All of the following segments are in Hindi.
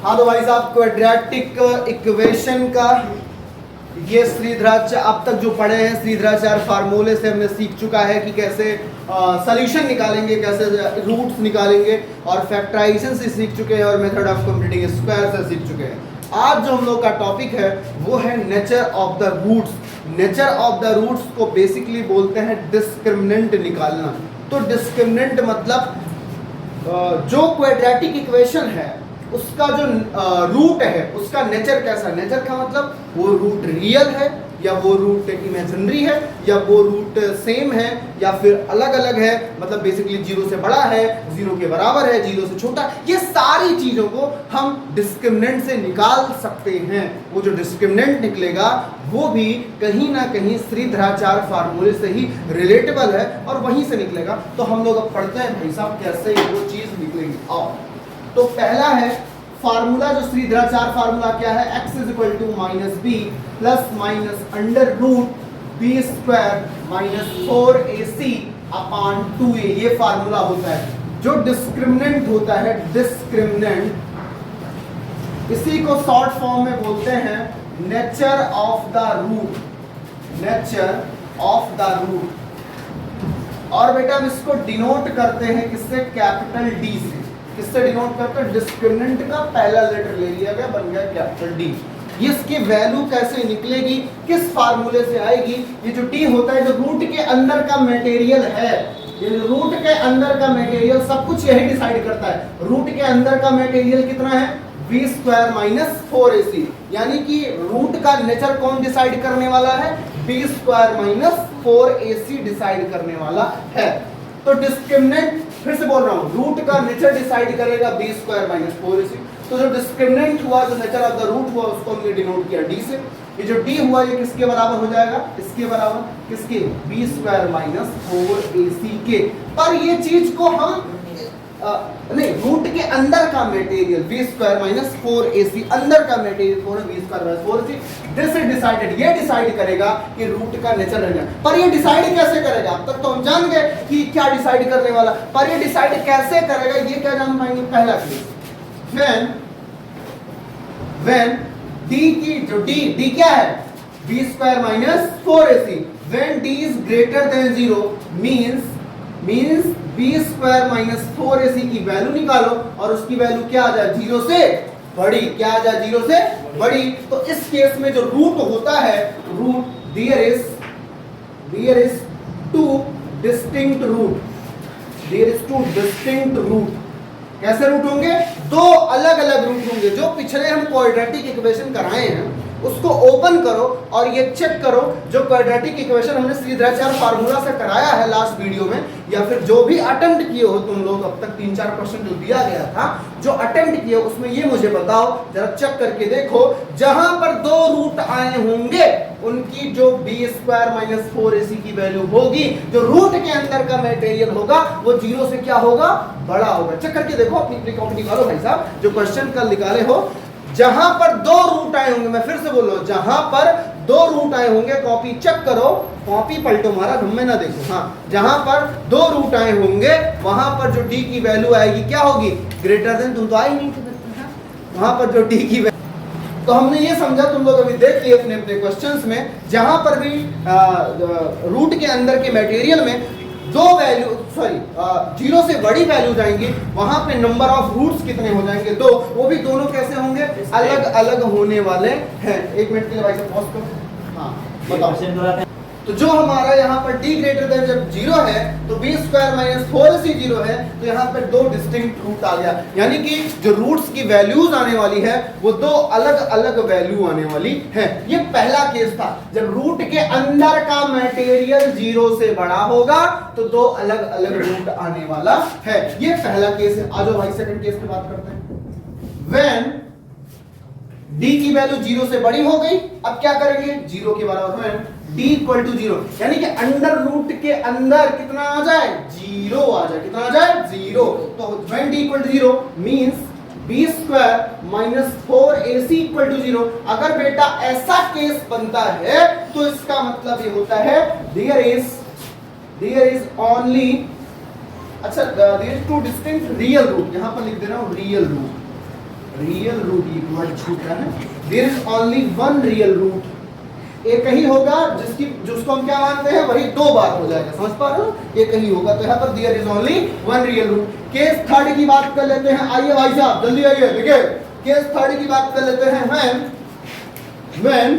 हाँ तो भाई साहब क्वाड्रेटिक इक्वेशन का ये श्रीधराचार्य अब तक जो पढ़े हैं श्रीधराचार्य फार्मूले से हमने सीख चुका है कि कैसे सॉल्यूशन निकालेंगे, कैसे रूट्स निकालेंगे और फैक्टराइजेशन से सीख चुके हैं और मेथड ऑफ कंप्यूटिंग स्क्वायर से सीख चुके हैं। आज जो हम लोग का टॉपिक है वो है nature of the roots. Nature of the roots को बेसिकली बोलते हैं डिस्क्रिमिनेंट निकालना। तो डिस्क्रिमिनेंट मतलब जो क्वाड्रेटिक इक्वेशन है उसका जो रूट है उसका नेचर कैसा। नेचर का मतलब वो रूट रियल है या वो रूट इमेजिनरी है या वो रूट सेम है या फिर अलग अलग है, मतलब बेसिकली जीरो से बड़ा है, जीरो के बराबर है, जीरो से छोटा। ये सारी चीजों को हम डिस्क्रिमिनेंट से निकाल सकते हैं। वो जो डिस्क्रिमिनेंट निकलेगा वो भी कहीं ना कहीं श्रीधराचार्य फार्मूले से ही रिलेटेबल है और वहीं से निकलेगा। तो हम लोग अब पढ़ते हैं भाई साहब कैसे वो चीज निकलेगी। आओ तो पहला है फार्मूला, जो श्रीधराचार्य फार्मूला क्या है, x is equal to minus B plus minus under root B square minus 4ac upon 2a। ये फार्मूला होता है। जो डिस्क्रिमिनेंट होता है, डिस्क्रिमिनेंट, इसी को शॉर्ट फॉर्म में बोलते हैं nature of the root. Nature of the root. और बेटा हम इसको डिनोट करते हैं किससे, कैपिटल डी से। किससे डिनोट करते हैं, डिस्क्रिमिनेंट का पहला लेटर ले लिया गया, बन गया कैपिटल डी। इसकी वैल्यू कैसे निकलेगी, किस फार्मूले से आएगी। ये जो टी होता है जो रूट के अंदर का मटेरियल है, ये रूट के अंदर का मटेरियल सब कुछ यही डिसाइड करता है। रूट के अंदर का मटेरियल कितना है, बी स्क्वायर माइनस 4ac। यानी कि रूट का नेचर कौन डिसाइड करने वाला है, B square minus 4ac decide करने वाला है। तो डिस्क्रिमिनेंट, फिर से बोल रहा हूं, रूट का नेचर डिसाइड करेगा बी स्क्वायर माइनस 4ac। तो जो डिस्क्रिमिनेंट हुआ, जो नेचर ऑफ द रूट हुआ, उसको हमने डिनोट किया डी से। ये जो डी हुआ ये किसके बराबर हो जाएगा, इसके बराबर, किसके, बी स्क्वायर माइनस 4ac के। पर ये चीज को हम नहीं, रूट के अंदर का material B square minus 4ac, अंदर का मटेरियल कौन है, B square minus 4ac। This is decided, ये डिसाइड करेगा कि रूट का नेचर रहना। पर ये डिसाइड कैसे करेगा, अब तक तो हम जान गए कि क्या डिसाइड करने वाला, पर ये डिसाइड कैसे करेगा ये क्या जान पाएंगे। पहला केस, व्हेन डी की जो डी क्या है, B square minus 4ac। When D is greater than 0 means B square minus 4ac की वैल्यू निकालो और उसकी वैल्यू क्या आ जाए, 0 से बड़ी। क्या आ जाए, 0 से बड़ी। तो इस केस में जो रूट होता है, root there is two distinct root. There is two distinct root. कैसे रूट होंगे, दो अलग अलग रूट होंगे। जो पिछले हम क्वाड्रेटिक इक्वेशन कराए हैं उसको ओपन करो और ये चेक करो, जो क्वाड्रेटिक इक्वेशन हमने श्रीधराचार्य फार्मूला से कराया है लास्ट वीडियो में, या फिर जो भी अटेम्प्ट किए हो तुम लोग अब तक 3-4 क्वेश्चन जो दिया गया था, जो अटेम्प्ट किए उसमें ये मुझे बताओ, जरा चेक करके देखो। जहां पर दो रूट आए होंगे उनकी जो बी स्क्वायर माइनस 4ac की वैल्यू होगी, जो रूट के अंदर का मटेरियल होगा वो 0 से क्या होगा, बड़ा होगा। चेक करके देखो, अपनी कॉपी निकालो भाई साहब, जो क्वेश्चन कल निकाले हो। जहां पर दो रूट आए होंगे, मैं फिर से बोल रहा हूं, जहां पर दो रूट आए होंगे, कॉपी चेक करो, कॉपी पलटो मारा घूमे ना देखो। हाँ, जहां पर दो रूट आए होंगे वहां पर जो डी की वैल्यू आएगी क्या होगी, ग्रेटर देन। तुम तो आई नहीं थे, वहां पर जो डी की वैल्यू, तो हमने ये समझा, तुम लोग अभी देख लिए अपने अपने क्वेश्चंस में, जहां पर भी रूट के अंदर के मटेरियल में दो वैल्यू 0 से बड़ी वैल्यू जाएंगी, वहां पे नंबर ऑफ रूट्स कितने हो जाएंगे, दो। वो भी दोनों कैसे होंगे, अलग अलग होने वाले हैं। एक मिनट के लिए भाई साहब पॉज करो। हाँ बताओ। तो जो हमारा यहाँ पर d ग्रेटर देन जब 0 है तो बी स्क्वायर माइनस 4ac 0 है, तो यहाँ पर दो डिस्टिंक्ट रूट आ गया। यानी कि जो रूट्स की वैल्यूज आने वाली है वो दो अलग अलग वैल्यू आने वाली है। ये पहला केस था, जब रूट के अंदर का मटेरियल 0 से बड़ा होगा तो दो अलग अलग रूट आने वाला है। ये पहला केस है। आ जाओ भाई सेकंड केस की बात करते हैं। व्हेन d की वैल्यू 0 से बड़ी हो गई, अब क्या करेंगे, 0 के बराबर d इक्वल टू 0, यानी कि अंडर रूट के अंदर कितना आ जाए, 0 आ जाए। कितना आ जाए, 0। तो when d equal to 0 means B square minus 4ac equal to 0। अगर बेटा ऐसा केस बनता है तो इसका मतलब ये होता है देयर इज ओनली, अच्छा there is two distinct real root, यहां पर लिख दे रहा हूं रियल रूट। रियल रूट, ये वर्ड छूटा है, there is only one real root, एक ही होगा जिसको हम क्या मानते हैं वही दो बार हो जाएगा, समझ पा रहे हो, एक ही होगा, तो यहाँ पर there is only one real root. Case third की बात कर लेते हैं, आइए भाई साहब जल्दी आइए, देखिए केस थर्ड की बात कर लेते हैं, व्हेन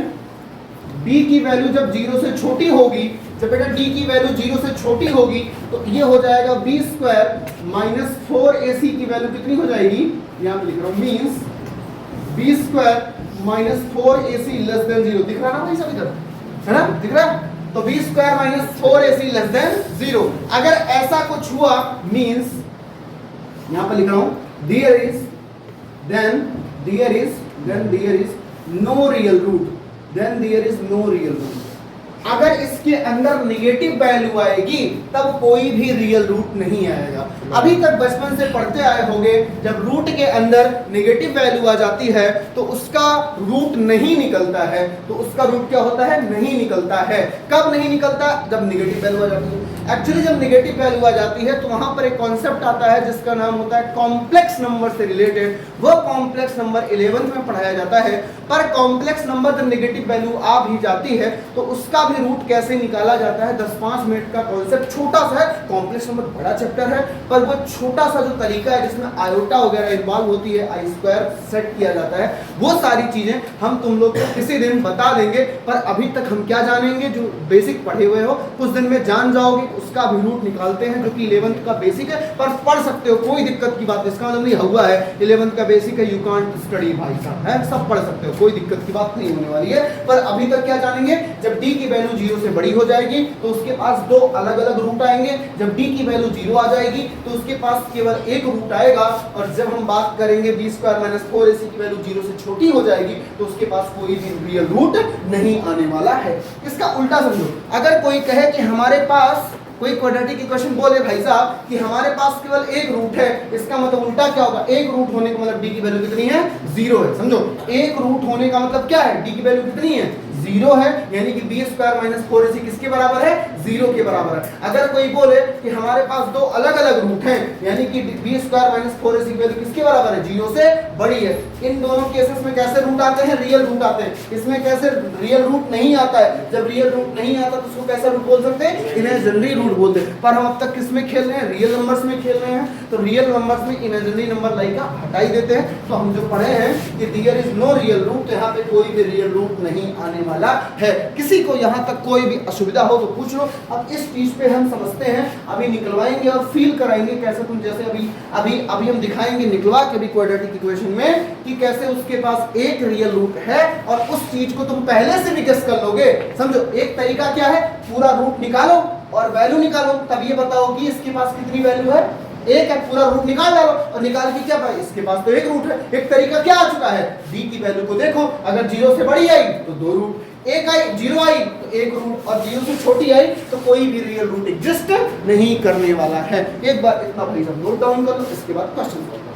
b की वैल्यू जब 0 से छोटी होगी, जब बेटा d की वैल्यू 0 से छोटी होगी तो ये हो जाएगा b स्क्वायर माइनस 4ac की वैल्यू कितनी हो जाएगी, यहाँ पे लिख रहा हूँ, means b square minus 4ac less than 0, दिख रहा ना भाई सब इधर, है ना, दिख रहा, तो b square minus 4ac less than 0, अगर ऐसा कुछ हुआ मीन्स यहाँ पे लिख रहा हूँ there is no real root, then there is no real root। अगर इसके अंदर निगेटिव वैल्यू आएगी तब कोई भी रियल रूट नहीं आएगा। अभी तक बचपन से पढ़ते आए होंगे, जब रूट के अंदर निगेटिव वैल्यू आ जाती है तो उसका रूट नहीं निकलता है, तो उसका रूट क्या होता है, नहीं निकलता है। कब नहीं निकलता, जब निगेटिव वैल्यू आ जाती है। एक्चुअली जब निगेटिव वैल्यू आ जाती है तो वहां पर एक कॉन्सेप्ट आता है जिसका नाम होता है कॉम्प्लेक्स नंबर से रिलेटेड, वो कॉम्प्लेक्स नंबर 11th में पढ़ाया जाता है। पर कॉम्प्लेक्स नंबर जब निगेटिव वैल्यू आ भी जाती है तो उसका भी रूट कैसे निकाला जाता है, 10-5 मिनट का कॉन्सेप्ट, छोटा सा है, कॉम्प्लेक्स नंबर बड़ा चैप्टर है, पर वो छोटा सा जो तरीका है जिसमें आयोटा वगैरह इन्वॉल्व होती है, आई स्क्वायर सेट किया जाता है, वो सारी चीजें हम तुम लोग को किसी दिन बता देंगे। पर अभी तक हम क्या जानेंगे, जो बेसिक पढ़े हुए हो कुछ दिन में जान जाओगे, उसका भी रूट निकालते हैं जो कि 11th का बेसिक है, पर पढ़ सकते हो, कोई दिक्कत की बात, इसका मतलब नहीं हुआ है 11th का बेसिक है यू कांट स्टडी भाई साहब, है, सब पढ़ सकते हो, कोई दिक्कत की बात नहीं होने वाली है। पर अभी तक क्या जानेंगे, जब d की वैल्यू 0 से बड़ी हो जाएगी तो उसके पास दो अलग अलग रूट आएंगे, जब d की वैल्यू 0 आ जाएगी तो उसके पास केवल एक रूट आएगा, और जब हम बात करेंगे b स्क्वायर माइनस 4ac की वैल्यू 0 से छोटी हो जाएगी तो उसके पास कोई भी रियल रूट नहीं आने वाला है। इसका उल्टा समझो, अगर कोई कहे कि हमारे पास कोई क्वाड्रेटिक इक्वेशन बोले भाई साहब कि हमारे पास केवल एक रूट है, इसका मतलब उल्टा क्या होगा, एक रूट होने का मतलब d की वैल्यू कितनी है, 0 है। समझो, एक रूट होने का मतलब क्या है, d की वैल्यू कितनी है, 0 है, यानी कि b स्क्वायर माइनस 4ac किसके बराबर है, 0 के बराबर है। अगर कोई बोले कि हमारे पास दो अलग अलग रूट हैं, यानी कि b स्क्वायर माइनस 4ac की वैल्यू किसके बराबर है, 0 से बड़ी है, इन दोनों केसेस में कैसे रूट आते हैं, रियल रूट आते हैं। इसमें कैसे रियल रूट नहीं आता है, जब रियल रूट नहीं आता तो उसको कैसा रूट बोल सकते हैं, इमेजिनरी रूट बोलते हैं। पर हम अब तक किस में खेल रहे हैं, रियल नंबर्स में खेल रहे हैं, तो रियल नंबर्स में इमेजिनरी नंबर लाइक हटा ही देते हैं। तो हम जो पढ़े हैं कि there is no real root, तो यहाँ पे कोई भी रियल रूट नहीं आने वाला है। किसी को यहाँ तक कोई भी असुविधा हो तो पूछ लो। अब इस चीज पे हम समझते हैं, अभी निकलवाएंगे और फील कराएंगे कैसे, तुम जैसे अभी हम दिखाएंगे निकलवा के भी क्वाड्रेटिक इक्वेशन में कि कैसे उसके पास एक रियल रूट है और उस चीज को तुम पहले से भी गेस कर लोगे। समझो, एक तरीका क्या है, पूरा रूट निकालो और वैल्यू निकालो, तब ये बताओ कि इसके पास कितनी वैल्यू है, एक है, पूरा रूट निकाल डालो और निकाल के क्या पाए, इसके पास तो एक रूट है। एक तरीका क्या आ चुका है, d की वैल्यू को देखो, अगर 0 से बड़ी आई तो दो रूट, एक आई 0 आई तो एक रूट, और 0 से छोटी आई तो कोई भी रियल रूट एग्जिस्ट नहीं करने वाला है। एक बार इतना भाई सब नोट डाउन कर लो, इसके बाद क्वेश्चन सॉल्व करो।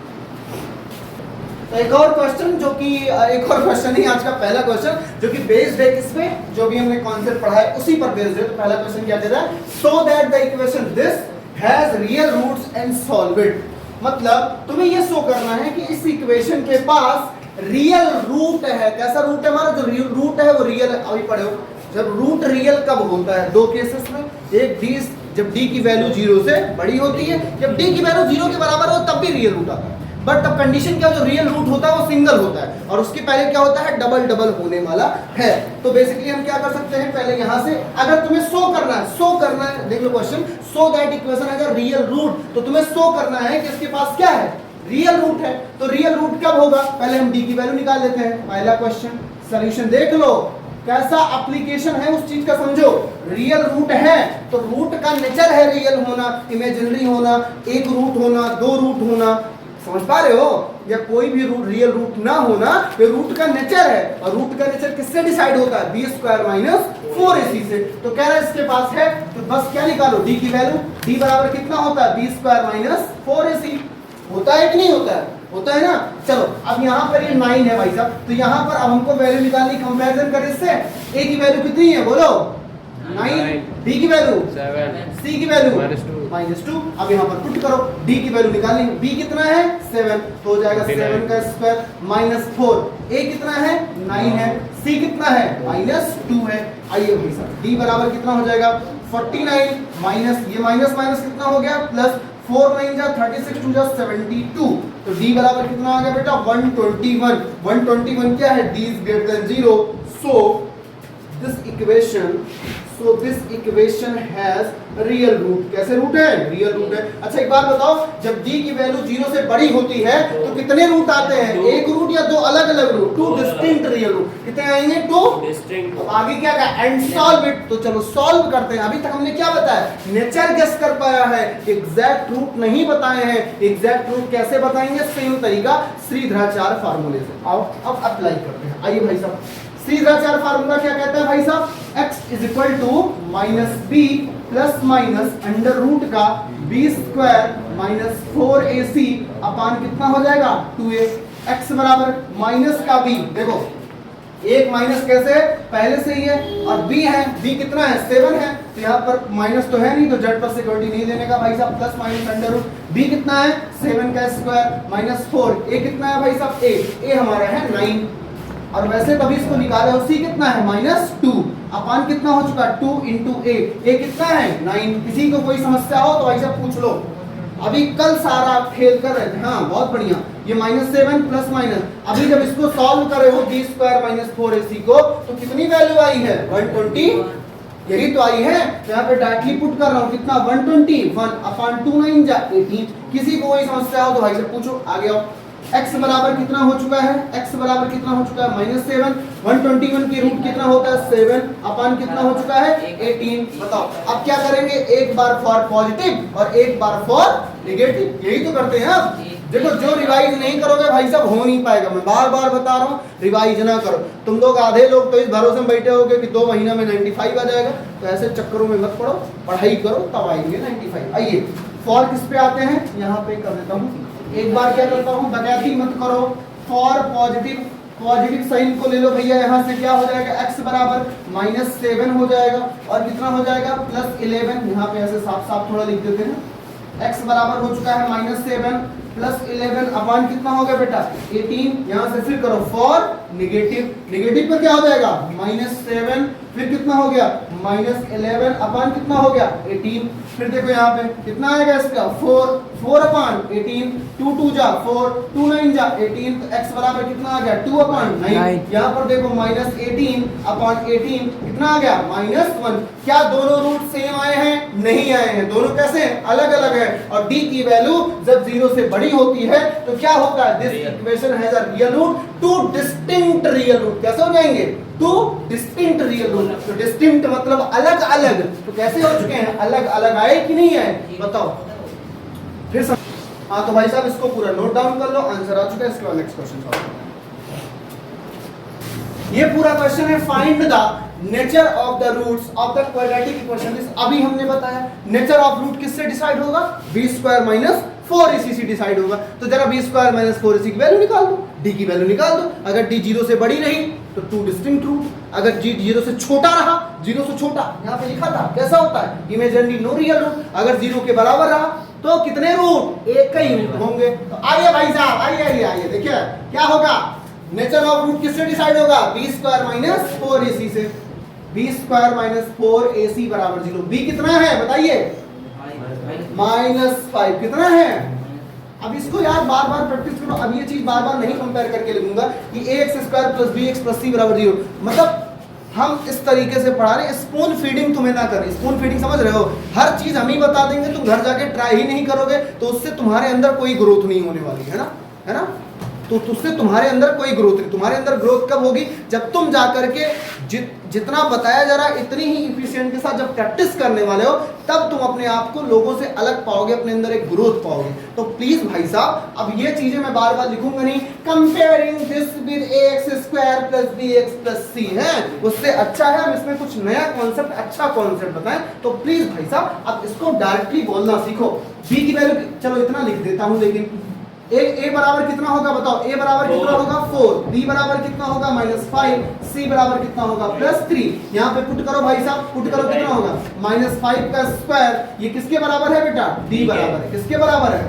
तो एक और क्वेश्चन जो कि एक और क्वेश्चन ही आज का पहला क्वेश्चन जो कि बेस्ड है किस पे, जो भी हमने कॉन्सेप्ट पढ़ा है उसी पर बेस्ड है। तो पहला क्वेश्चन क्या दे रहा है, so that the equation this has real roots and solve it. मतलब तुम्हें ये शो करना है कि इस इक्वेशन के पास रियल रूट है। कैसा रूट है हमारा, जो रूट है वो रियल है। अभी पढ़ो, जब रूट रियल कब होता है, दो केसेस में, एक d जब d की वैल्यू 0 से बड़ी होती है, जब d की वैल्यू 0 के बराबर हो तब भी रियल रूट आता है। बट अब कंडीशन क्या, जो रियल रूट होता है वो सिंगल होता है और उसके पहले क्या होता है, डबल डबल होने वाला है। तो बेसिकली हम क्या कर सकते हैं, पहले यहां से अगर तुम्हें शो करना है, देख लो क्वेश्चन, सो दैट इक्वेशन अगर रियल रूट, तो तुम्हें शो करना है कि इसके पास क्या है, रियल रूट है। तो रियल रूट कब होगा, पहले हम d की वैल्यू निकाल लेते हैं। पहला क्वेश्चन सॉल्यूशन देख लो, कैसा एप्लीकेशन है उस चीज का, समझो। रियल रूट है तो रूट का नेचर है रियल होना, इमेजिनरी होना, एक रूट होना, दो रूट होना, समझ पा रहे हो, या कोई भी रूट रियल रूट ना होना, ये रूट का नेचर है। और रूट का नेचर किससे डिसाइड होता है, b स्क्वायर माइनस 4ac से। तो कह रहा है इसके पास है, तो बस क्या निकालो, d की वैल्यू, d बराबर कितना होता है, b स्क्वायर माइनस 4ac होता है कि नहीं होता है, होता है ना। चलो अब यहाँ पर ये 9 है भाई साहब, तो यहाँ पर अब हमको वैल्यू निकालनी, कंपैरिजन करें इससे, a की वैल्यू कितनी है बोलो, 9, डी की वैल्यू 7, सी की वैल्यू -2। -2। अब यहाँ पर पुट करो, डी की वैल्यू निकालनी है, बी कितना है 7, तो हो जाएगा 7 का स्क्वायर -4, ए कितना है 9 है, सी कितना है -2 है। आइए भाई साहब डी बराबर कितना हो जाएगा 49 माइनस ये माइनस माइनस कितना हो गया प्लस 4 9 जा 36 2 जा 72, तो डी बराबर कितना आ गया बेटा 121। 121 क्या है, D is greater than 0, so this equation has real root. कैसे रूट है, रियल रूट है। अच्छा एक बात बताओ, जब डी की वैल्यू 0 से बड़ी होती है तो कितने रूट आते हैं, एक रूट या दो अलग अलग root, two distinct real root. कितने आएंगे, टू डिस्टिंक्ट। अब आगे क्या कहा, एंड सॉल्व इट, तो चलो सॉल्व करते हैं। अभी तक हमने क्या बताया, नेचर गेस कर पाया है, एग्जैक्ट रूट नहीं बताए हैं। एग्जैक्ट रूट कैसे बताएंगे, सेम तरीका श्रीधराचार्य फार्मूले से। आओ अब अप्लाई करते हैं। आइए भाई साहब, श्रीधराचार्य फार्मूला क्या कहता है भाई साहब, x is equal to minus B plus minus under root का B square minus 4ac upon कितना हो जाएगा 2a। x बराबर माइनस का b, देखो एक माइनस कैसे पहले से ही है, और b है, b कितना है 7 है, तो यहाँ पर माइनस तो है नहीं, तो जेड पर सिक्योरिटी नहीं देने का भाई साहब, plus minus under root b कितना है 7 का स्क्वायर माइनस 4, a कितना है भाई साहब a हमारा है 9, और वैसे कभी इसको निकाले हो, सी कितना है -2 अपान कितना हो चुका 2 इंटू ए कितना है 9। किसी को कोई समस्या हो तो ऐसा पूछ लो, अभी कल सारा आप खेल कर रहे थे। हाँ बहुत बढ़िया, ये -7 प्लस माइनस, अभी जब इसको सॉल्व करे हो b स्क्वायर माइनस 4ac को, तो कितनी वैल्यू आई है 120, यही तो आई है। तो यहाँ पे डायरेक्टली पुट कर रहा हूँ, कितना 121 अपान 2 9 जा 18। किसी को कोई समस्या हो तो भाई से पूछो, आगे आओ। x बराबर कितना हो चुका है, x बराबर कितना हो चुका है -7, 121 की रूट कितना होता है 7 अपान कितना हो चुका है 18। बताओ अब क्या करेंगे, एक बार फॉर पॉजिटिव और एक बार फॉर नेगेटिव, यही तो करते हैं। अब देखो जो रिवाइज नहीं करोगे भाई साहब हो नहीं पाएगा, मैं बार बार बता रहा हूँ रिवाइज ना करो। तुम लोग आधे लोग तो इस भरोसे में बैठे होगे कि 2 महीना में 95 आ जाएगा, तो ऐसे चक्करों में मत पड़ो, पढ़ाई करो तब आएंगे 95। आइए फॉर किस पे आते हैं, यहाँ पे कर देता हूँ, एक बार क्या करता हूँ, डकैती मत करो, फॉर पॉजिटिव साइन को ले लो भैया, यहाँ से क्या हो जाएगा x बराबर -7 हो जाएगा, और कितना हो जाएगा +11, यहाँ पे ऐसे साफ साफ थोड़ा लिख देते हैं, x बराबर हो चुका है -7 +11 अपान कितना हो गया बेटा 18। यहाँ से फिर करो फॉर नेगेटिव पर क्या हो जाएगा -7, फिर कितना हो गया -11 अपान कितना हो गया 18। फिर देखो यहाँ पे कितना आएगा इसका 4 अपान 18, 2 2 जा 4, 2 9 जा 18, तो x बराबर कितना आ गया 2 अपान 9। यहाँ पर देखो -18 अपान 18 कितना आ गया -1। क्या दोनों रूट सेम आए हैं, नहीं आए हैं, दोनों कैसे अलग अलग है। और d की वैल्यू जब 0 से बड़ी होती है तो क्या होता है, this equation has a real root, two distinct real root. कैसे हो जाएंगे, टू डिस्टिंक्ट रियल रूट। तो डिस्टिंक्ट मतलब अलग अलग, तो कैसे हो चुके हैं, अलग अलग आए कि नहीं आए, बताओ फिर हाँ तो भाई साहब इसको पूरा नोट डाउन कर लो, आंसर आ चुका है। इसके बाद नेक्स्ट क्वेश्चन सॉल्व। ये पूरा क्वेश्चन है find the nature of the roots of the quadratic equation. अभी हमने बताया नेचर ऑफ रूट किससे डिसाइड होगा, b स्क्वायर माइनस 4ac से डिसाइड होगा। तो जरा b स्क्वायर माइनस 4ac की वैल्यू निकाल दो, d की वैल्यू निकाल दो। अगर d 0 से बड़ी रही तो टू डिस्टिंक्ट रूट, अगर g 0 से छोटा रहा, 0 से छोटा यहाँ पे लिखा था कैसा होता है इमेजिनरी नो रियल रूट, अगर 0 के बराबर रहा तो कितने रूट, एक ही रूट होंगे। तो आइए भाई साहब आइए देखिए क्या होगा, नेचर ऑफ रूट किससे डिसाइड होगा, b स्क्वायर माइनस 4ac से। b स्क्वायर माइनस 4ac बराबर 0। b कितना है बताइए -5 कितना है। अब इसको यार बार बार प्रैक्टिस करो, अब ये चीज बार बार नहीं कंपेयर करके लिखूंगा कि ax square plus bx plus c बराबर 0। मतलब हम इस तरीके से पढ़ा रहे हैं, स्पून फीडिंग तुम्हें ना करें। स्पून फीडिंग समझ रहे हो, हर चीज हम ही बता देंगे, तुम घर जाके ट्राई ही नहीं करोगे तो उससे तुम्हारे अंदर कोई ग्रोथ नहीं होने वाली है ना। तो उससे तुम्हारे अंदर कोई ग्रोथ नहीं। तुम्हारे अंदर ग्रोथ कब होगी, जब तुम जाकर के जितना बताया जा रहा है इतनी ही इफिशिएंट के साथ जब प्रैक्टिस करने वाले हो, तब तुम अपने आप को लोगों से अलग पाओगे, अपने अंदर एक ग्रोथ पाओगे। तो प्लीज भाई साहब अब ये चीजें मैं बार बार लिखूंगा नहीं, comparing this with ax square plus bx plus c है, उससे अच्छा है हम इसमें कुछ नया कॉन्सेप्ट, अच्छा कॉन्सेप्ट बताएं। तो प्लीज भाई साहब अब इसको डायरेक्टली बोलना सीखो। b की वैल्यू चलो इतना लिख देता हूं, लेकिन ए बराबर कितना होगा बताओ, ए बराबर कितना होगा 4, बी बराबर कितना होगा -5, सी बराबर कितना होगा +3। यहाँ पे पुट करो भाई साहब, पुट करो कितना होगा -5 का स्क्वायर, ये किसके बराबर है बेटा, डी बराबर है। किसके बराबर है,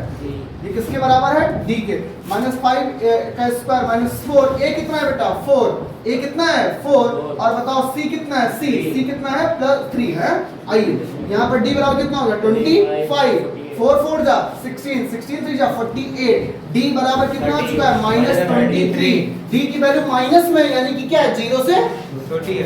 ये किसके बराबर है, डी के। -5 का स्क्वायर -4, ए कितना है बेटा 4, ए कितना है 4, और बताओ सी कितना है, सी कितना है +3 है। आइए यहाँ पर डी बराबर कितना होगा 25, 4 4 जा 16, 16 3 जा 48, डी बराबर कितना आ चुका है -23। डी की वैल्यू माइनस में यानी कि क्या है 0 से छोटी है।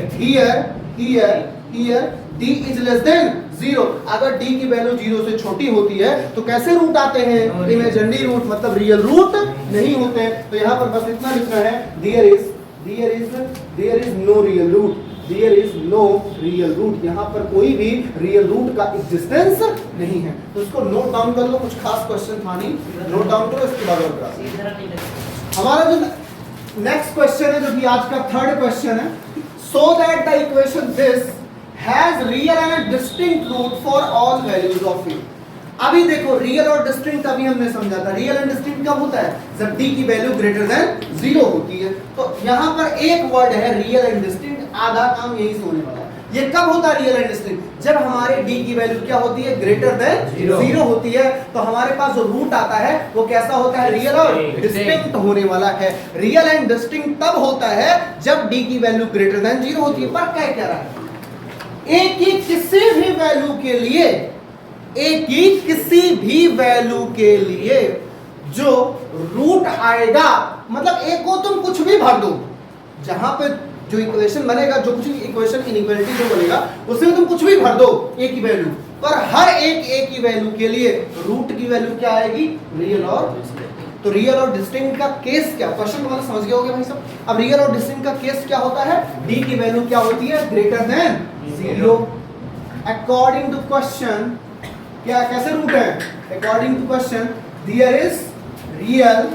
Here D is less than 0। अगर डी की वैल्यू 0 से छोटी होती है तो कैसे रूट आते हैं, इमेजिनरी रूट, मतलब रियल रूट नहीं होते हैं। तो यहाँ पर बस इतना लिखना है, there is no real root, there is no real root. यहाँ पर कोई भी रियल रूट का एग्जिस्टेंस नहीं है। तो इसको नोट डाउन कर लो, कुछ खास क्वेश्चन था नहीं, नोट डाउन करो, इसके बाद और करा। हमारा जो नेक्स्ट क्वेश्चन है, जो कि आज का थर्ड क्वेश्चन है, so that the equation this has real and distinct root for all values of A. अभी देखो रियल और डिस्टिंक्ट अभी हमने समझा था, रियल एंड डिस्टिंक्ट कब होता है, जब डी की वैल्यू ग्रेटर देन 0 होती है। तो यहाँ पर एक वर्ड है रियल एंड डिस्टिंक्ट, आधा काम यही से होने वाला है। ये कब होता है रियल एंड डिस्टिंक्ट, जब हमारे डी की वैल्यू क्या होती है, ग्रेटर देन 0 होती है। तो हमारे पास जो रूट आता है वो कैसा होता है, रियल और डिस्टिंक्ट होने वाला है। रियल एंड डिस्टिंक्ट तब होता है जब डी की वैल्यू ग्रेटर देन 0 होती है। पर क्या कह रहा है, ए की किसी भी वैल्यू के लिए, ए की किसी भी वैल्यू के लिए जो रूट आएगा, मतलब ए को तुम कुछ भी भर दो, जहां पे जो इक्वेशन बनेगा, जो कुछ इक्वेशन इनइक्वालिटी जो बनेगा उसमें तुम कुछ भी भर दो ए की वैल्यू, पर हर एक ए की वैल्यू के लिए रूट की वैल्यू क्या आएगी, रियल और। तो रियल और डिस्टिंक्ट का केस क्या, क्वेश्चन वाला समझ गए होंगे भाई सब। अब रियल और डिस्टिंक्ट का केस क्या होता है, डी की वैल्यू क्या होती है, greater than 0। According to question क्या, कैसे रूट है, according to question there is real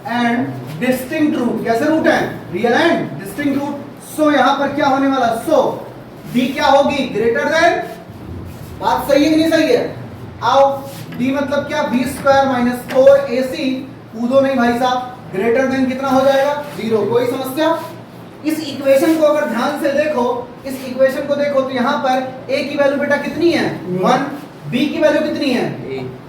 and distinct root. कैसे रूट है, real and distinct root. So यहां पर क्या होने वाला, सो डी क्या होगी, ग्रेटर देन। बात सही है कि नहीं सही है, आओ डी मतलब क्या, b² - 4ac, कूदो नहीं भाई साहब, ग्रेटर देन कितना हो जाएगा 0। कोई समस्या, इस इक्वेशन को अगर ध्यान से देखो, इस इक्वेशन को देखो तो यहाँ पर a की वैल्यू बेटा कितनी है 1, b की वैल्यू कितनी है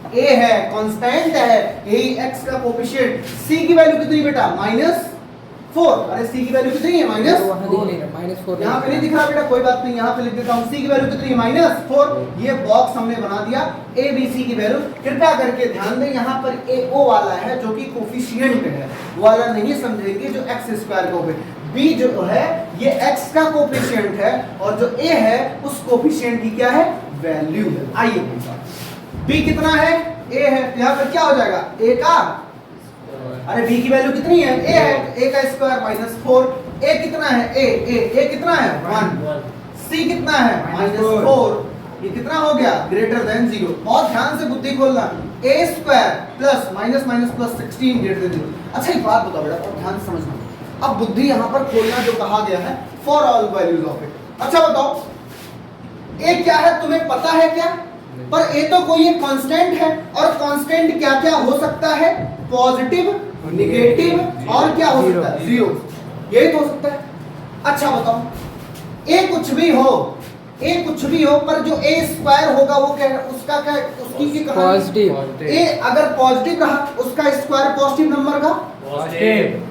a है, कांस्टेंट है, यही x का कोएफिशिएंट। c की वैल्यू कितनी बेटा -4, अरे c की वैल्यू कितनी है -4, यहाँ पे नहीं दिख रहा बेटा, कोई बात नहीं, यहाँ पे लिख देता हूँ, c की वैल्यू कितनी है -4। ये बॉक्स हमने बना दिया a b c की वैल्यू। कृपया करके ध्यान दें, यहाँ पर a o वाला है जो कि कोएफिशिएंट है, वाला नहीं समझेंगे जो x² का होगा। b जो है ये x का कोएफिशिएंट है, और जो a है उस कोएफिशिएंट की क्या है, वैल्यू है। आइए b कितना है, a है, यहाँ पर क्या हो जाएगा a का, अरे b की वैल्यू कितनी है, a है, a का स्क्वायर -4, a कितना है, a कितना है 1, c कितना है -4, ये कितना हो गया, ग्रेटर देन 0। बहुत ध्यान से बुद्धि खोलना, a² plus minus plus 16 greater than 0। अच्छा एक बात बताओ बेटा, बहुत ध्यान से समझना, अब बुद्धि यहाँ पर खोलना जो कहा गया है, फॉर ऑल वैल्यूज ऑफ ए। अच्छा बताओ a क्या है, तुम्हें पता है क्या, पर a तो कोई एक कांस्टेंट है, और कांस्टेंट क्या क्या हो सकता है, पॉजिटिव, नेगेटिव, और क्या हो सकता है, 0, यही तो हो सकता है। अच्छा बताओ a कुछ भी हो, पर जो a² होगा वो क्या, उसका क्या, उसकी क्या पॉजिटिव, a अगर पॉजिटिव रहा उसका स्क्वायर पॉजिटिव नंबर का,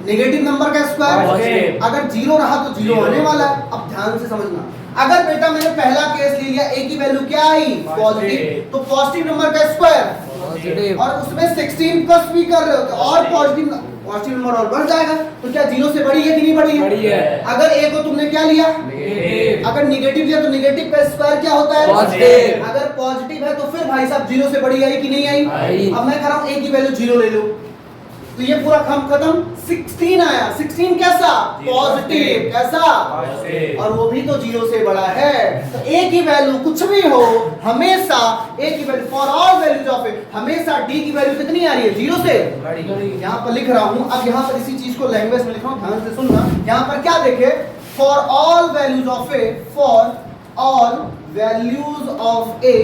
नेगेटिव नंबर का स्क्वायर, अगर 0 रहा तो 0 आने वाला है। अब ध्यान से समझना, अगर बेटा मैंने पहला केस ले लिया, a की वैल्यू क्या आई पॉजिटिव, तो पॉजिटिव नंबर का स्क्वायर पॉजिटिव, और उसमें 16 प्लस भी कर रहे हो तो और पॉजिटिव नंबर और बढ़ जाएगा। तो क्या 0 से बड़ी है कि नहीं बड़ी है, बड़ी है। अगर a को तुमने क्या लिया, नेगेटिव, अगर नेगेटिव लिया तो नेगेटिव का स्क्वायर क्या होता है, पॉजिटिव। अगर पॉजिटिव है तो फिर भाई साहब 0 से बड़ी आई कि नहीं आई। अब मैं कह रहा हूं a की वैल्यू 0 ले लो, तो ये पूरा काम खत्म। 16 आया, 16 कैसा, पॉजिटिव, कैसा, और वो भी तो 0 से बड़ा है। तो a की वैल्यू कुछ भी हो, हमेशा a की value for all values of A, हमेशा d की वैल्यू कितनी आ रही है, 0 से बड़ी। यहाँ पर लिख रहा हूँ, अब यहाँ पर इसी चीज को लैंग्वेज में लिख रहा हूँ, ध्यान से सुनना। यहाँ पर क्या देखे, for all values of A, for all values of A,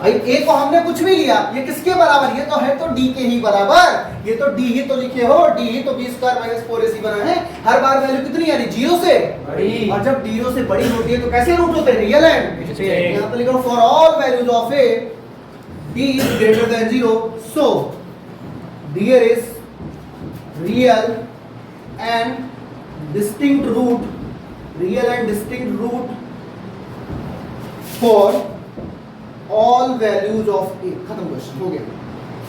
भाई ए को हमने कुछ भी लिया, ये किसके बराबर, ये तो है तो डी के ही बराबर, ये तो डी ही तो लिखे हो, डी ही तो बी स्क्वायर माइनस 4ac बना है। हर बार वैल्यू कितनी आ रही, 0 से बड़ी, और जब 0 से बड़ी होती है तो कैसे रूट होते हैं, रियल एंड। यहां पे लिखो for all values of A D is greater than 0, so there is real and distinct root, real and distinct root for all values of A. खत्म, क्वेश्चन हो गया।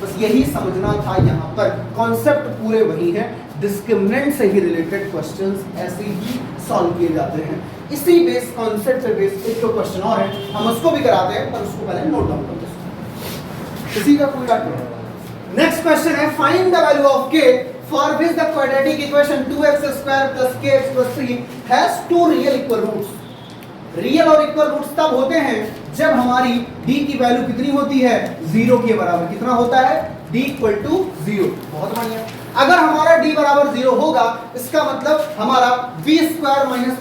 बस यही समझना था, यहाँ पर कॉन्सेप्ट पूरे वही है, डिस्क्रिमिनेंट से ही रिलेटेड क्वेश्चंस ऐसे ही सॉल्व किए जाते हैं। इसी बेस कॉन्सेप्ट से बेस एक तो क्वेश्चन और है, हम उसको भी कराते हैं, पर उसको पहले नोट डाउन करते हैं, किसी का कोई डाउट नहीं। नेक्स्ट क्वेश्चन है find the value of K for which the quadratic equation 2x² + kx + 3 has two real equal roots. Real और इक्वल रूट्स तब होते हैं जब हमारी d की वैल्यू कितनी होती है, 0 के बराबर। कितना होता है, d = 0। बहुत बढ़िया। अगर हमारा d बराबर 0 होगा, इसका मतलब हमारा b² -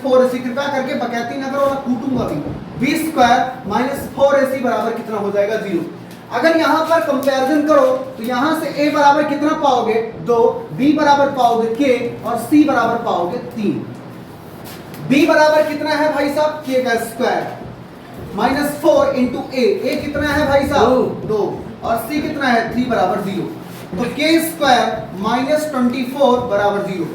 4ac, कृपया करके बकैती ना करो, मैं कूटूंगा भी, b² - 4ac बराबर कितना हो जाएगा, 0। अगर यहां पर कंपैरिजन करो तो यहां से a बराबर कितना पाओगे, 2, b बराबर पाओगे k, और c बराबर पाओगे 3। b बराबर कितना है भाई साहब, k का स्क्वायर -4 × a कितना है भाई साहब, 2, और c कितना है, 3 बराबर 0। तो k² -24 बराबर 0।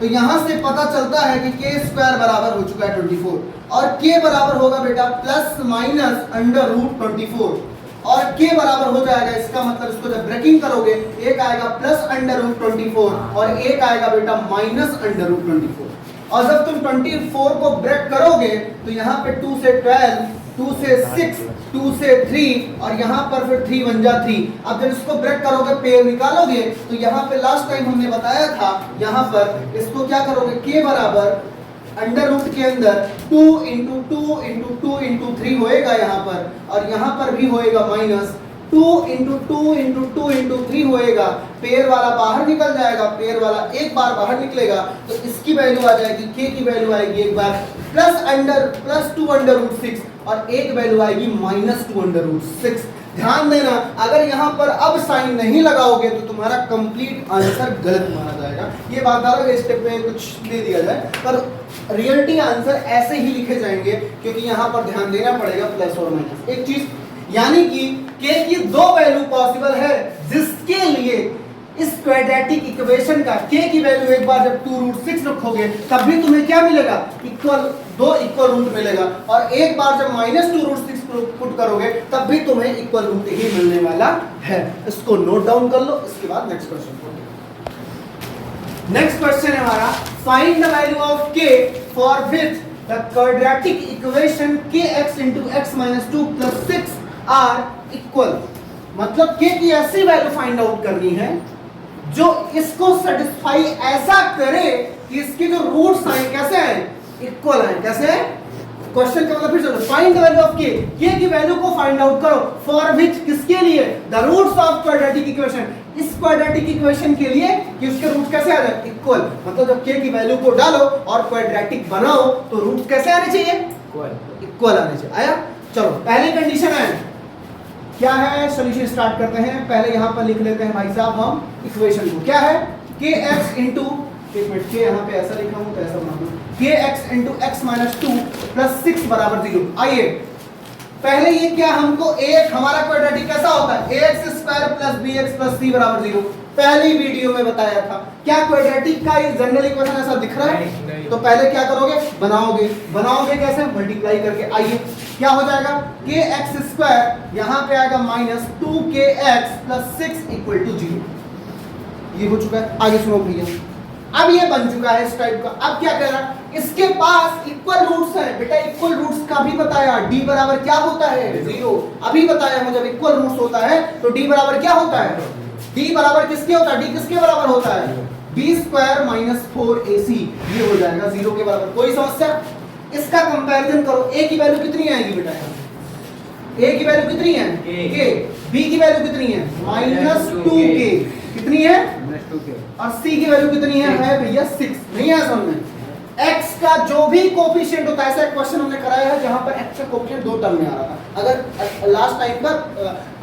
तो यहां से पता चलता है कि k² बराबर हो चुका है 24, और k बराबर होगा बेटा ±√24, और k बराबर हो जाएगा, इसका मतलब इसको जब ब्रेकिंग करोगे, एक आएगा +√24 और एक आएगा बेटा -√24। और जब तुम 24 को ब्रेक करोगे तो यहाँ पे 2 से 12, 2 से 6, 2 से 3, और यहाँ पर फिर 3 बन जा 3। अब जब इसको ब्रेक करोगे, पेयर निकालोगे, तो यहाँ पे लास्ट टाइम हमने बताया था, यहाँ पर इसको क्या करोगे, k बराबर अंडर रूट के अंदर 2 × 2 × 2 × 3 होएगा यहाँ पर, और यहाँ पर भी होएगा -2 × 2 × 2 × 3 होएगा। पेयर वाला बाहर निकल जाएगा, पेयर वाला एक बार बाहर निकलेगा, तो इसकी वैल्यू आ जाएगी, k की वैल्यू आएगी एक बार +2√6, और एक वैल्यू आएगी -2√6। ध्यान देना, अगर यहाँ पर अब साइन नहीं लगाओगे तो तुम्हारा कंप्लीट आंसर गलत माना जाएगा। ये बात अलग स्टेप में कुछ दे दिया जाए, पर रियलिटी आंसर ऐसे ही लिखे जाएंगे, क्योंकि यहाँ पर ध्यान देना पड़ेगा प्लस और माइनस। एक चीज, यानी कि k की 2 वैल्यू पॉसिबल है, जिसके लिए इस क्वाड्रेटिक इक्वेशन का k की वैल्यू एक बार जब 2√6 रखोगे, तब भी तुम्हें क्या मिलेगा, दो इक्वल रूट मिलेगा, और एक बार जब -2√6 पुट करोगे, तब भी तुम्हें इक्वल रूट ही मिलने वाला है। इसको नोट डाउन कर लो, इसके बाद नेक्स्ट क्वेश्चन। नेक्स्ट क्वेश्चन है हमारा, find the value of k for which the quadratic equation kx × x - 2 + 6 are equal. मतलब k की ऐसी वैल्यू फाइंड आउट करनी है जो इसको सेटिस्फाई ऐसा करे कि इसके जो रूट्स आए कैसे आए, इक्वल आए। कैसे? क्वेश्चन का मतलब फिर से, find the value of k की वैल्यू को फाइंड आउट करो, फॉर विच, किसके लिए, the roots of quadratic equation, इस क्वाड्रेटिक इक्वेशन के लिए कि उसके रूट कैसे आ जाए, इक्वल। मतलब जब k की वैल्यू को डालो और क्वाड्रेटिक बनाओ तो रूट कैसे आने चाहिए, इक्वल आने चाहिए। आया? चलो पहली कंडीशन है, क्या है, सोल्यूशन स्टार्ट करते हैं। पहले यहां पर लिख लेते हैं भाई साहब हम इक्वेशन को। क्या है, kx × एक मिनट, के यहाँ पे ऐसा लिखा हूं तो ऐसा बना दूं, kx × x - 2 + 6 बराबर 0। आइए पहले ये क्या, हमको एक हमारा क्वाड्रेटिक कैसा होता है, ax² + bx + c बराबर 0। पहली वीडियो में बताया था। क्या क्वाड्रेटिक का ये जनरल इक्वेशन ऐसा दिख रहा है? नहीं। तो पहले क्या करोगे, बनाओगे कैसे, मल्टीप्लाई करके। आइए क्या हो जाएगा, kx² यहाँ पे आएगा -2kx + 6 = 0। ये हो चुका है। आगे सुनो भैया, अब ये बन चुका है इस टाइप का। अब क्या कह रहा है, इसके पास इक्वल रूट्स हैं। बेटा इक्वल रूट्स का भी बताया, d बराबर क्या होता है, 0। अभी बताया हूं, जब इक्वल रूट्स होता है तो d बराबर क्या होता है, d बराबर किसके होता है, d किसके बराबर होता है, b² - 4ac। ये हो जाएगा 0 के बराबर। कोई समस्या? इसका कंपैरिजन करो, a की वैल्यू कितनी आएगी बेटा, a की वैल्यू कितनी है, k, b की वैल्यू कितनी है, -2k, कितनी है, और c की वैल्यू कितनी है भैया 6। नहीं है समझ में? x का जो भी कोफिशिएंट होता है, ऐसा क्वेश्चन हमने कराया है जहां पर x का कोफिशिएंट 2 टर्म में आ रहा था, अगर लास्ट टाइम का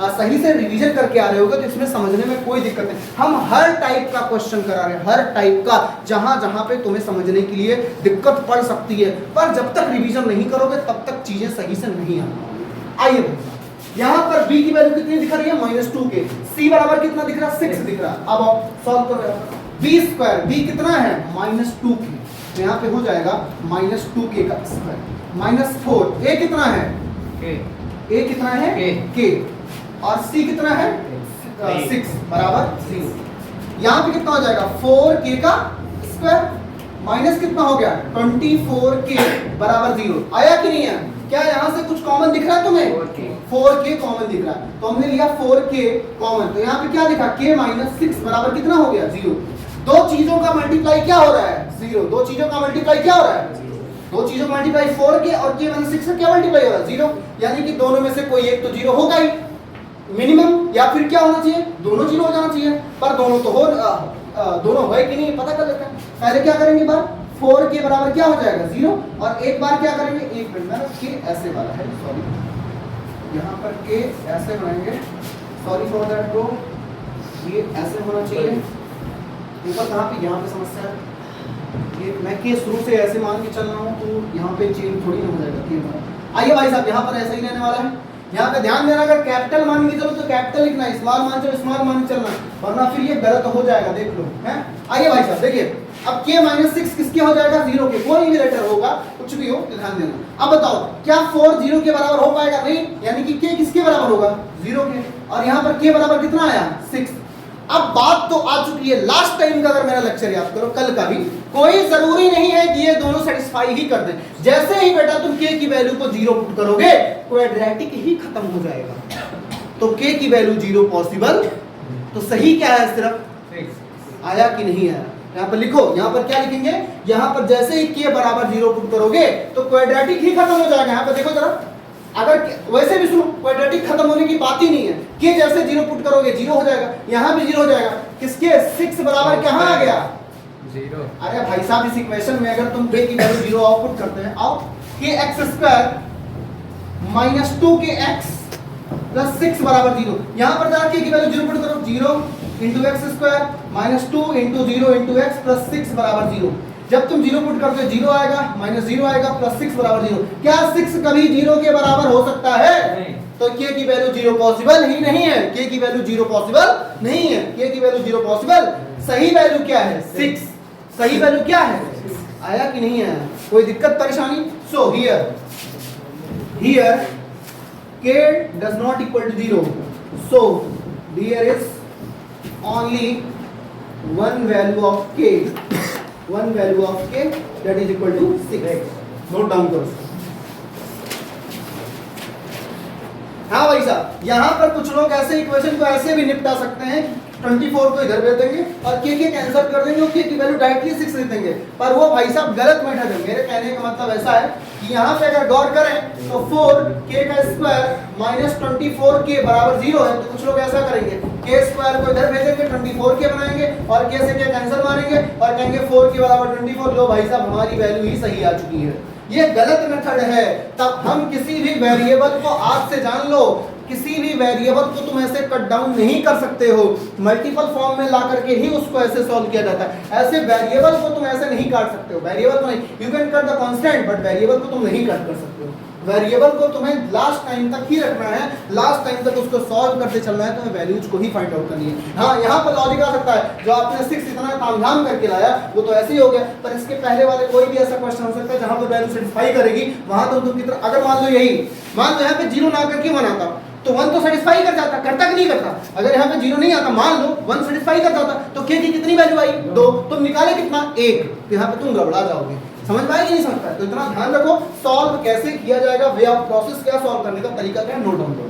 सही से रिवीजन करके आ रहे होगे तो इसमें समझने में कोई दिक्कत नहीं। हम हर टाइप का क्वेश्चन करा रहे हैं, हर टाइप का, जहां जहां पे तुम्हें समझने के लिए दिक्कत पड़ सकती है, पर जब तक रिवीजन नहीं करोगे तब तक चीजें सही से नहीं आएंगी। आइए यहाँ पर b की वैल्यू कितनी दिख रही है -2 के, c बराबर कितना दिख रहा है 6 दिख रहा है। अब आप सॉल्व करो, b स्क्वायर, b कितना है -2 के, तो यहाँ पे हो जाएगा -2k का स्क्वायर -4, a कितना है a कितना है k और c कितना है 6 बराबर 0। यहाँ पे कितना हो जाएगा 4k का स्क्वायर माइनस कितना हो गया 24k बराबर 0। आया कि नहीं है? क्या यहाँ से कुछ कॉमन दिख रहा है तुम्हें? 4k कॉमन दिख रहा है, तो हमने लिया 4k कॉमन, तो यहाँ पे क्या दिखा k - 6 बराबर कितना हो गया 0। दो चीजों का मल्टीप्लाई क्या हो रहा है 0, दो चीजों का मल्टीप्लाई क्या हो रहा है, दो चीजों का मल्टीप्लाई 4k और k - 6 से क्या मल्टीप्लाई हो रहा है 0, यानी कि दोनों में से कोई एक तो 0 होगा ही मिनिमम, या फिर क्या होना चाहिए दोनों 0 हो जाना चाहिए, पर दोनों तो हो दोनों है कि नहीं पता कर लेते हैं। पहले क्या करेंगे बार 4k बराबर क्या हो जाएगा 0, और एक बार क्या करेंगे, एक मिनट में k ऐसे वाला है, सॉरी यहाँ पर k ऐसे बनाएंगे, सॉरी फॉर दैट ब्रो, ये ऐसे होना चाहिए ऊपर, कहाँ पे यहाँ पे समस्या है, ये मैं k शुरू से ऐसे मान के चल रहा हूँ तो यहाँ पे चेंज थोड़ी ना हो जाएगा k। आइए भाई साहब यहाँ पर ऐसा ही रहने वाला है, यहाँ पे ध्यान देना, अगर कैपिटल मान के चलो तो कैपिटल लिखना, स्मॉल मान चलो स्मॉल मान के चलना, वरना फिर ये गलत हो जाएगा, देख लो हैं। आइए भाई साहब देखिए, अब k - 6 किसके हो जाएगा 0 के, कोई भी लेटर होगा कुछ भी हो ध्यान देना। अब बताओ क्या 4 0 के बराबर हो पाएगा, नहीं, यानी कि k किसके बराबर होगा 0 के, और यहाँ पर k बराबर कितना आया 6। अब बात तो आ चुकी है, लास्ट टाइम का अगर मेरा लेक्चर याद करो, कल का भी, कोई जरूरी नहीं है कि ये दोनों सेटिस्फाई ही कर दें। जैसे ही बेटा तुम k की वैल्यू को 0 पुट करोगे क्वाड्रेटिक ही खत्म हो जाएगा, तो k की वैल्यू 0 पॉसिबल, तो सही क्या है सिर्फ आया कि नहीं आया, यहाँ पर लिखो, यहाँ पर क्या लिखेंगे, यहाँ पर जैसे ही k बराबर 0 पुट करोगे तो क्वाड्रेटिक ही खत्म हो जाएगा। यहाँ पर देखो जरा, अगर वैसे भी सुनो क्वाड्रेटिक खत्म होने की बात ही नहीं है, k जैसे 0 पुट करोगे 0 हो जाएगा, यहाँ भी 0 हो जाएगा, किसके 6 बराबर कहाँ आ गया 0। अरे भाई साहब इस इक्वेशन में अगर तुम k की वैल्यू 0 आउटपुट करते हैं, आओ kx स्क्वायर -2kx प्लस 6 बराबर 0, यहाँ पर जरा k की वैल्यू 0 पुट करो, 0 × x स्क्वायर -2 × 0 × x प्लस 6 बराबर 0। जब तुम 0 पुट करते हो 0 आएगा, -0 आएगा, प्लस 6 बराबर 0। क्या 6 कभी 0 के बराबर हो सकता है? नहीं। तो k की वैल्यू 0 पॉसिबल ही नहीं है, k की वैल्यू 0 पॉसिबल नहीं है, k की वैल्यू 0 पॉसिबल, सही वैल्यू क्या है 6, सही वैल्यू क्या है, आया कि नहीं आया, कोई दिक्कत परेशानी? So here k does not equal to 0, so there is only one value of k that is equal to 6। Note down करो। हाँ भाई साहब, यहाँ पर कुछ लोग ऐसे इक्वेशन को ऐसे भी निपटा सकते हैं, 24 को इधर भेज देंगे और k कैंसिल कर देंगे और k की वैल्यू डायरेक्टली 6 लिख देंगे, पर वो भाई साहब गलत मेथड है। मेरे कहने का मतलब ऐसा है कि यहाँ पे अगर गौर करें तो 4k का स्क्वायर -24k बराबर 0 है, तो कुछ लोग ऐसा करेंगे k स्क्वायर को इधर भेजेंगे, 24k बनाएंगे और k से k कैंसिल मारेंगे और कहेंगे 4k बराबर 24। लो भाई साहब हमारी वैल्यू ही सही आ चुकी है, ये गलत मेथड है। तब हम किसी भी वेरिएबल को, आज से जान लो, किसी भी वेरिएबल को तुम ऐसे कट डाउन नहीं कर सकते हो, मल्टीपल फॉर्म में ला करके ही उसको ऐसे सॉल्व किया जाता है। ऐसे वेरिएबल को तुम ऐसे नहीं काट सकते हो, वेरिएबल को नहीं, you can cut the constant but variable को तुम नहीं कट कर सकते हो। वेरिएबल को तुम्हें लास्ट टाइम तक ही रखना है, लास्ट टाइम तक उसको सॉल्व करते चलना है, तुम्हें वैल्यूज को ही फाइंड आउट करनी है। हाँ यहाँ पर लॉजिक आ सकता है, जो आपने 6 इतना तामझाम करके लाया वो तो ऐसे ही हो गया, पर इसके पहले वाले कोई भी ऐसा क्वेश्चन हो सकता है जहाँ पर वैल्यू सेटिस्फाई करेगी, वहां तो तुम कितना, अगर मान लो यही, मान लो यहाँ पे 0 ना करके 1 आता तो 1 तो सेटिस्फाई कर जाता, करता कि नहीं करता? अगर यहाँ पे 0 नहीं आता, मान लो 1 सेटिस्फाई कर जाता, तो k की कितनी वैल्यू आई 2, तुम निकाले कितना 1, तो यहाँ पे तुम गड़बड़ा जाओगे। समझ पाए कि नहीं समझ पाए? तो इतना ध्यान रखो, सॉल्व कैसे किया जाएगा, वे ऑफ प्रोसेस क्या, सॉल्व करने का तरीका क्या, नोट डाउन करो।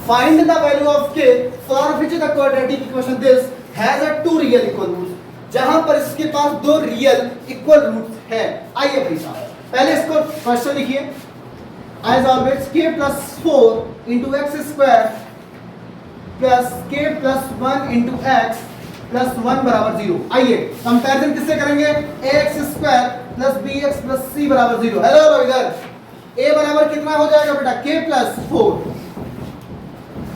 Find the value of k for which the quadratic equation this has a 2 real equal roots, जहां पर इसके पास 2 रियल इक्वल रूट्स है। आइए भाई साहब पहले इसको क्वेश्चन लिखिए, as always k plus 4 into x square plus k plus 1 into x plus 1 बराबर 0। आइए कंपैरिजन किससे करेंगे, ax square plus bx plus c बराबर 0। हेलो इधर a बराबर कितना हो जाएगा बेटा k प्लस 4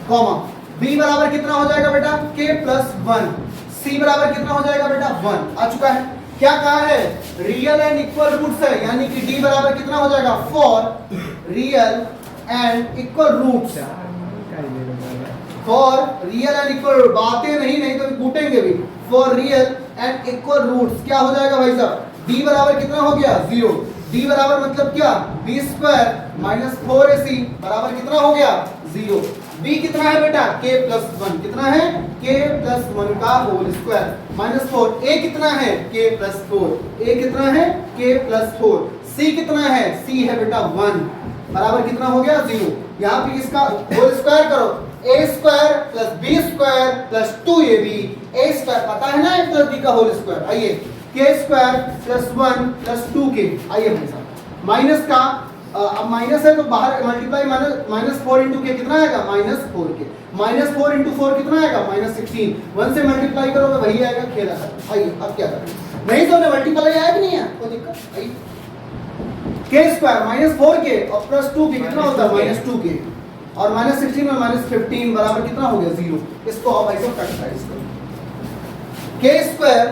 कॉमा b बराबर कितना हो जाएगा बेटा k प्लस 1 c बराबर कितना हो जाएगा बेटा 1 आ चुका है। क्या कहा है रियल एंड इक्वल रूट्स है, यानी कि d बराबर कितना हो जाएगा for real and equal roots, for real and equal, बातें नहीं तो कूटेंगे भी, for real and equal roots क्या हो जाएगा भाई साहब, d बराबर कितना हो गया 0, d बराबर मतलब क्या b स्क्वायर माइनस 4ac बराबर कितना हो गया 0, b कितना है बेटा k प्लस 1 कितना है k प्लस 1 का होल स्क्वायर माइनस 4, a कितना है k प्लस 4, a कितना है k प्लस 4, c कितना है c है बेटा 1 बराबर कितना हो गया 0। यहाँ पे इसका होल स्क्वायर करो, a square plus b square plus 2ab, a square पता है ना a प्लस b का होल स्क्वायर, आइए k square plus 1 plus 2k, आइए भाई साहब माइनस का अब माइनस है तो बाहर मल्टीप्लाई माइनस 4 इंटू के कितना आएगा माइनस 4k, माइनस 4 इंटू 4 कितना आएगा माइनस 16, 1 से मल्टीप्लाई करोगे वही आएगा, खेल आता। आइए अब क्या करें, नहीं तो मल्टीप्लाई आया कि नहीं है कोई दिक्कत, आइए k स्क्वायर माइनस 4k और प्लस 2k कितना होता है माइनस 2k और माइनस 16 और माइनस 15 बराबर कितना हो गया 0। इसको अब ऐसे फैक्टराइज करो, k square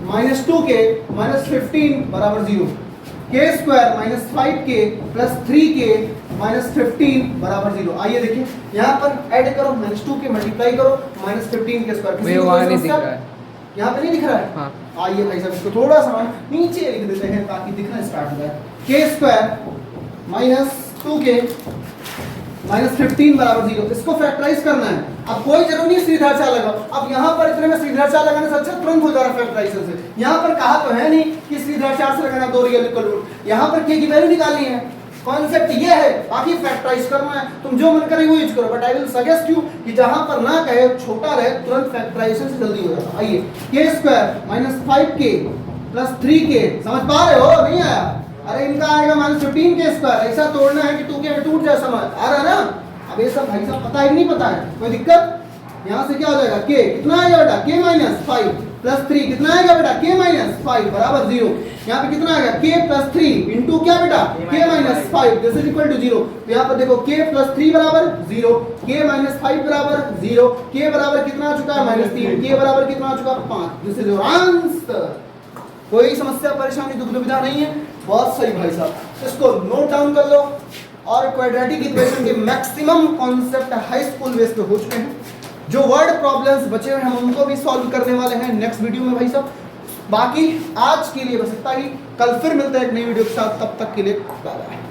minus 2k minus 15 बराबर 0, k square minus 5k plus 3k minus 15 बराबर 0। आइए देखिए यहाँ पर ऐड करो माइनस 2k मल्टीप्लाई करो माइनस 15 के स्क्वायर, किसी को नहीं दिख रहा है, यहाँ पे नहीं दिख रहा है। हाँ। आइए भाई साहब इसको थोड़ा सा नीचे लिख देते हैं ताकि दिखना स्टार्ट हो जाए, k square minus 2k minus 15 बराबर 0, इसको फैक्टराइज करना है। अब कोई जरूरी नहीं सीधाचार लगाओ, अब यहाँ पर इतने में सीधाचार लगाने से अच्छा तुरंत हो जा रहा है फैक्टराइजेशन से। यहाँ पर कहा तो है नहीं कि सीधाचार से लगाना 2 रियल इक्वल रूट, यहाँ पर k की वैल्यू निकालनी है, कॉन्सेप्ट ये है, बाकी फैक्टराइज करना है, तुम जो मन करे वो यूज करो, but I will suggest you कि जहाँ पर ना कहे छोटा रहे तुरंत फैक्टराइजेशन से जल्दी हो जाता। आइए k square minus 5k plus 3k, समझ पा रहे हो नहीं आया, अरे इनका आएगा माइनस 15 के स्क्वायर, ऐसा तोड़ना है कि 2k में टूट जाए, समझ आ रहा है ना। अब ये सब भाई साहब पता है कि नहीं पता है, कोई दिक्कत, यहाँ से क्या हो जाएगा k कितना आएगा बेटा k माइनस 5 प्लस 3 कितना आएगा बेटा k माइनस 5 बराबर 0, यहाँ पे कितना आएगा k प्लस 3 इंटू क्या बेटा k minus 5 this is equal to 0, तो यहाँ पर देखो k प्लस 3 बराबर 0, k माइनस 5 बराबर 0, k बराबर कितना आ चुका है माइनस 3, k बराबर कितना आ चुका है 5, दिस इज योर आंसर। कोई समस्या परेशानी दुख दुविधा नहीं है, बहुत सही भाई साहब, इसको नोट डाउन कर लो। और क्वाड्रेटिक इक्वेशन के maximum concept high school base पे हो चुके हैं, जो वर्ड प्रॉब्लम्स बचे हुए हम उनको भी सॉल्व करने वाले हैं नेक्स्ट वीडियो में भाई साहब। बाकी आज के लिए बस इतना ही, कल फिर मिलते हैं एक नई वीडियो के साथ, तब तक के लिए बाय बाय।